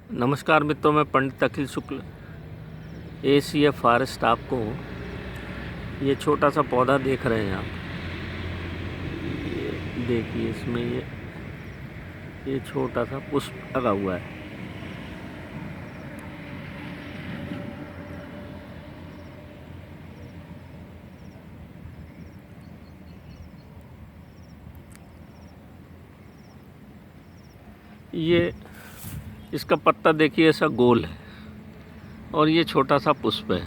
नमस्कार मित्रों, मैं पंडित अखिल शुक्ल ACF फॉरेस्ट आपको ये छोटा सा पौधा देख रहे हैं आप। ये देखिए, इसमें ये छोटा सा पुष्प लगा हुआ है। ये इसका पत्ता देखिए ऐसा गोल है और ये छोटा सा पुष्प है।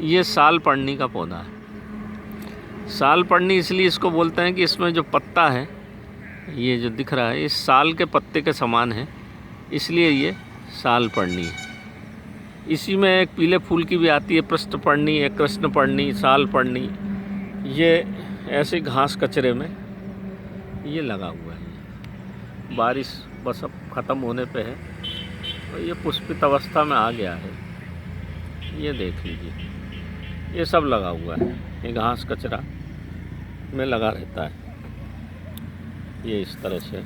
ये साल पड़नी का पौधा है। साल पड़नी इसलिए इसको बोलते हैं कि इसमें जो पत्ता है, ये जो दिख रहा है, इस साल के पत्ते के समान है, इसलिए ये साल पड़नी है। इसी में एक पीले फूल की भी आती है, पृष्ठ पड़नी, एक कृष्ण पड़नी, साल पड़नी। ये ऐसे घास कचरे में ये लगा हुआ है। बारिश बस अब ख़त्म होने पे है और ये पुष्पित अवस्था में आ गया है। ये देख लीजिए, ये सब लगा हुआ है। ये घास कचरा में लगा रहता है। ये इस तरह से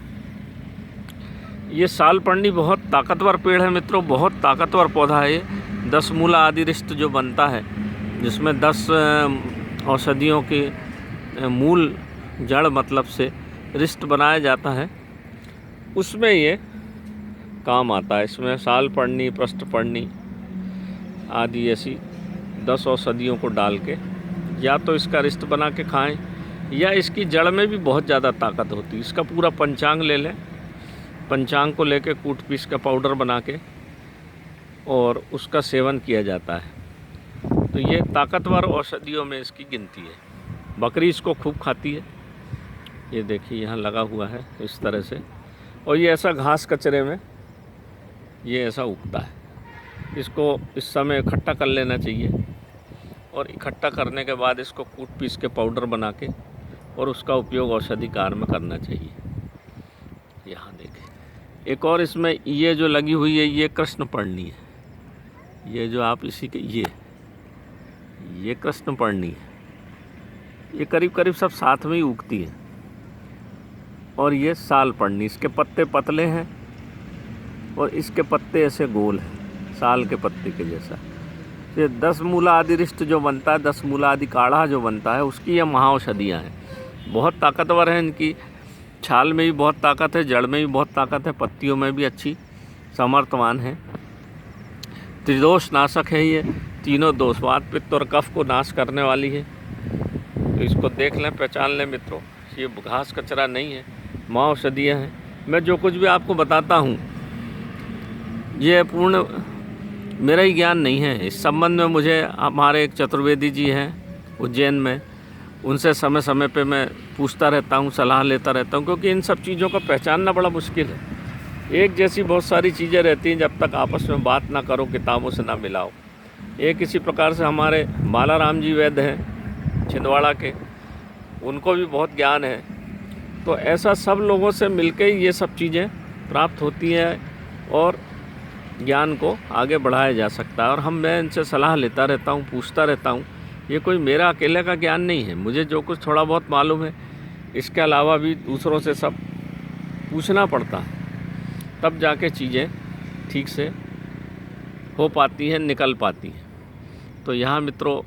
ये साल पड़नी बहुत ताकतवर पेड़ है मित्रों, बहुत ताकतवर पौधा है ये। 10 मूला आदि रिष्ट जो बनता है, जिसमें 10 औषधियों के मूल जड़ मतलब से रिष्ट बनाया जाता है, उसमें ये काम आता है। इसमें साल पड़नी, पृष्ठ पड़नी आदि ऐसी 10 औषधियों को डाल के या तो इसका रिष्ट बना के खाएं, या इसकी जड़ में भी बहुत ज़्यादा ताकत होती है। इसका पूरा पंचांग ले लें, पंचांग को लेके कूट पीस का पाउडर बना के और उसका सेवन किया जाता है। तो ये ताकतवर औषधियों में इसकी गिनती है। बकरी इसको खूब खाती है। ये देखिए यहाँ लगा हुआ है इस तरह से, और ये ऐसा घास कचरे में ये ऐसा उगता है। इसको इस समय इकट्ठा कर लेना चाहिए और इकट्ठा करने के बाद इसको कूट पीस के पाउडर बना के और उसका उपयोग औषधि कार्य में करना चाहिए। यहाँ देखें, एक और इसमें ये जो लगी हुई है, ये कृष्ण पर्णी है। ये जो आप इसी के ये कृष्ण पर्णी है। ये करीब करीब सब साथ में ही उगती है। और ये साल पड़नी, इसके पत्ते पतले हैं और इसके पत्ते ऐसे गोल हैं, साल के पत्ते के जैसा। ये 10 मूला आदि रिष्ट जो बनता है, 10 मूला आदि काढ़ा जो बनता है, उसकी ये महाऔषधियाँ हैं। बहुत ताकतवर हैं। इनकी छाल में भी बहुत ताकत है, जड़ में भी बहुत ताकत है, पत्तियों में भी अच्छी समर्थवान है। त्रिदोष नाशक है ये, तीनों दोष, वात पित्त और कफ को नाश करने वाली है। तो इसको देख लें, पहचान लें मित्रों, ये घास कचरा नहीं है, महाऔषधियाँ हैं। मैं जो कुछ भी आपको बताता हूँ, ये पूर्ण मेरा ही ज्ञान नहीं है। इस संबंध में मुझे हमारे एक चतुर्वेदी जी हैं उज्जैन में, उनसे समय समय पे मैं पूछता रहता हूँ, सलाह लेता रहता हूँ, क्योंकि इन सब चीज़ों का पहचानना बड़ा मुश्किल है। एक जैसी बहुत सारी चीज़ें रहती हैं, जब तक आपस में बात ना करो, किताबों से ना मिलाओ। एक इसी प्रकार से हमारे बालाराम जी वैद्य हैं छिंदवाड़ा के, उनको भी बहुत ज्ञान है। तो ऐसा सब लोगों से मिलके ये सब चीज़ें प्राप्त होती हैं और ज्ञान को आगे बढ़ाया जा सकता है। और मैं इनसे सलाह लेता रहता हूँ, पूछता रहता हूँ। ये कोई मेरा अकेले का ज्ञान नहीं है, मुझे जो कुछ थोड़ा बहुत मालूम है, इसके अलावा भी दूसरों से सब पूछना पड़ता है, तब जाके चीज़ें ठीक से हो पाती हैं, निकल पाती हैं। तो यहाँ मित्रों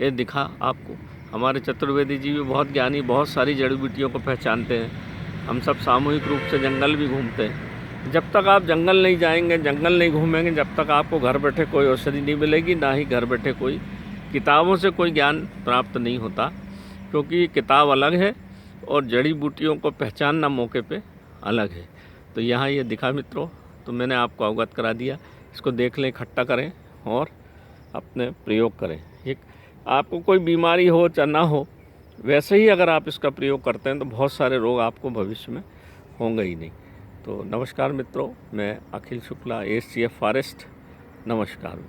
ये दिखा आपको, हमारे चतुर्वेदी जी भी बहुत ज्ञानी, बहुत सारी जड़ी बूटियों को पहचानते हैं। हम सब सामूहिक रूप से जंगल भी घूमते हैं। जब तक आप जंगल नहीं जाएंगे, जंगल नहीं घूमेंगे, जब तक आपको घर बैठे कोई औषधि नहीं मिलेगी, ना ही घर बैठे कोई किताबों से कोई ज्ञान प्राप्त नहीं होता। क्योंकि किताब अलग है और जड़ी बूटियों को पहचानना मौके पे अलग है। तो यहाँ ये दिखा मित्रों, तो मैंने आपको अवगत करा दिया। इसको देख लें, इकट्ठा करें और अपने प्रयोग करें। एक आपको कोई बीमारी हो चाहे ना हो, वैसे ही अगर आप इसका प्रयोग करते हैं तो बहुत सारे रोग आपको भविष्य में होंगे ही नहीं। तो नमस्कार मित्रों, मैं अखिल शुक्ला ACF फॉरेस्ट। नमस्कार।